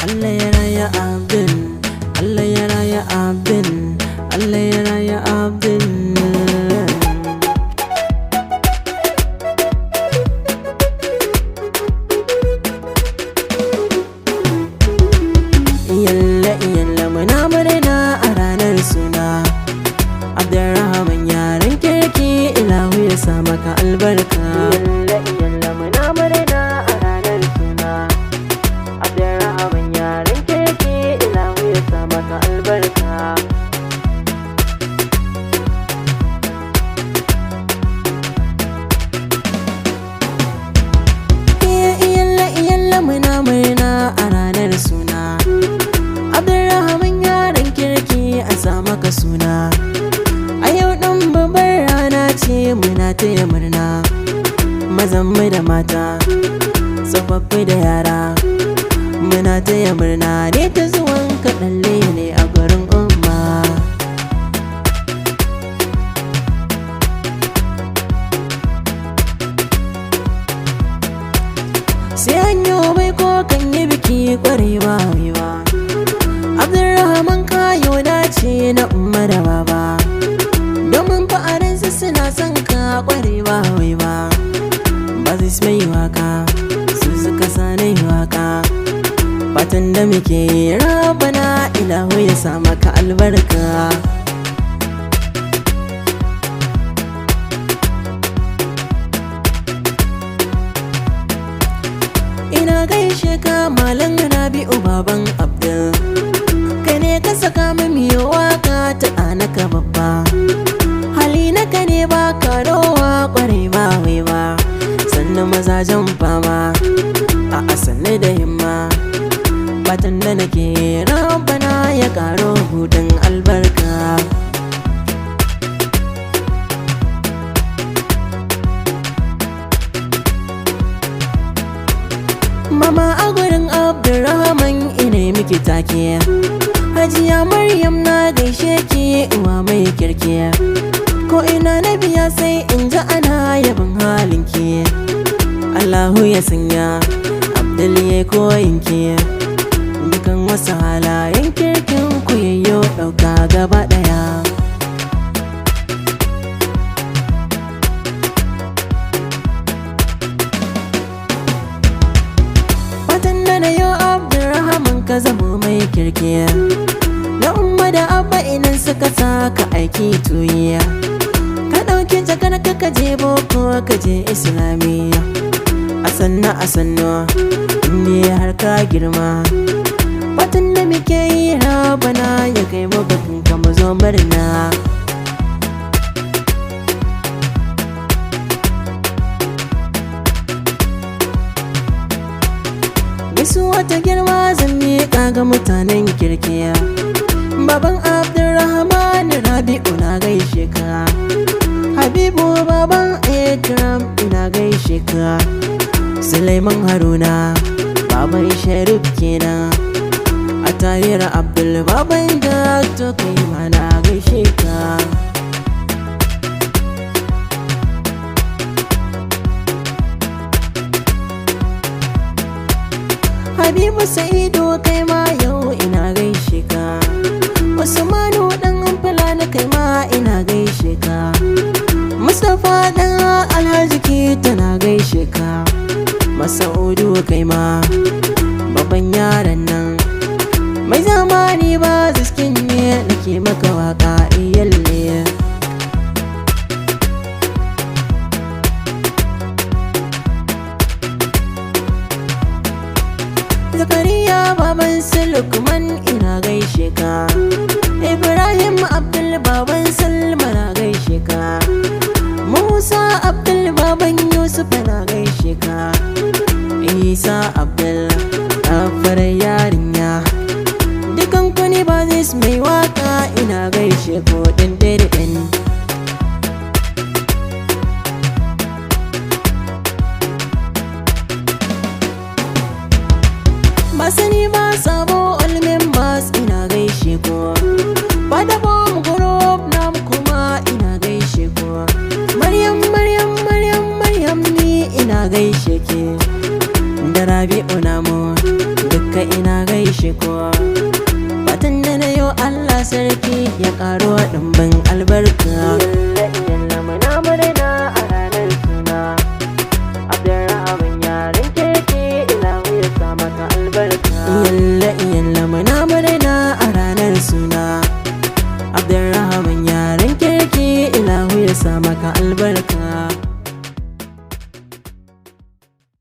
Allah ya raya Abdul, Allah ya raya Abdul, Allah ya raya Abdul. Yalla yalla muna murna a ranar suna Abdurrahman yaran kirki, ilahu ya sa maka albarka. Yalla yalla muna murna a ranar suna Abdurrahman yaran kirki, ilahu ya sa maka albarka. Yalla yalla muna murna a ranar suna Abdurrahman yaran kirki, a sa maka suna. A yau ɗan babbar rana ce, muna taya murna, mazanmu da mata, tsofaffi da yara. Muna taya murna ne ta zuwan kaɗalle ne a garin umma. Sai an yi bai ko kan yi biki ƙwarewa ba. Abdurrahman kayo dace na umma da baba, domin fa'arinsu suna son ka ƙwarewa wai ba. Ba su mai waka, su suka sanai waka. Fatan da muke rabana, ilahu ya sa maka albarka. Ina gaishe ka Malam Rabi'u baban Abdul, kai ne ka saka mimi waka ta anaka babba. Hali naka ne ba ka rowa ƙwarai ba wai ba, sannan mazajen fama a asanne da himma. Fatan da nake rabana ya karo hudun albarka. Mama a gurin Abdurrahman ina miki take, Hajiya Maryam na gaishe ki uwa mai kirki. Ko ina na biya sai in ji ana yabin halinki. Allahu ya sanya Abdul ya koyinki, dukan wasu halayen kirkin ku yayyo ɗauka gaba ɗaya. Fatan da na yau Abdurrahman ka zamo mai kirki, na umma da abba inan suka saka aiki tuyiya. Ka ɗauki jakar ka je boko ka je islamiyya. A sannu inda har ka girma. Fatan da muke yi rabana ya kai mabakin ka mu zo murna. Gaisuwa ta girma zan miƙa ga mutanen kirkiya. Baban Abdurrahman Rabi'u na gaishe ka. Habibu baban Ikram ina gaishe ka. Sulaiman Haruna baban Sharif kenan. A tayar Abdul baban Dakto kai ma na gaishe ka. Habibu Sa'idu kai ma yau ina gaishe ka. Usmanu dan Fulani kai ma ina gaishe ka. Mustapha dan Alhaji Kita na gaishe ka. Masaudu kai ma babban yaran nan, mai zamani ba ziskin ne nake maka waka iyalle. Zakariya baban Sulukman ina gaishe ka. Ibrahim Abdul baban Salma na gaishe ka. Musa Abdul baban Yusuf na gaishe ka. Isa Abdul afar yarinya, dukan ku ne ba zai mai waka ina gaishe ko din din. Ba sani ba sabo all members ina gaishe ko. Ba da bom group nam kuma ina gaishe ko. Maryam ni ina gaishe ke. Da Rabi'u namu dukka ina gaishe gaishe kowa. Fatan da na yau Allah sarki ya karo ɗumbin albarka. Yalla muna murna a ranar suna Abdurrahman yaran kirki ilahu ya sa maka albarka. Yalla muna murna a ranar suna Abdurrahman yaran kirki ilahu ya sa maka albarka.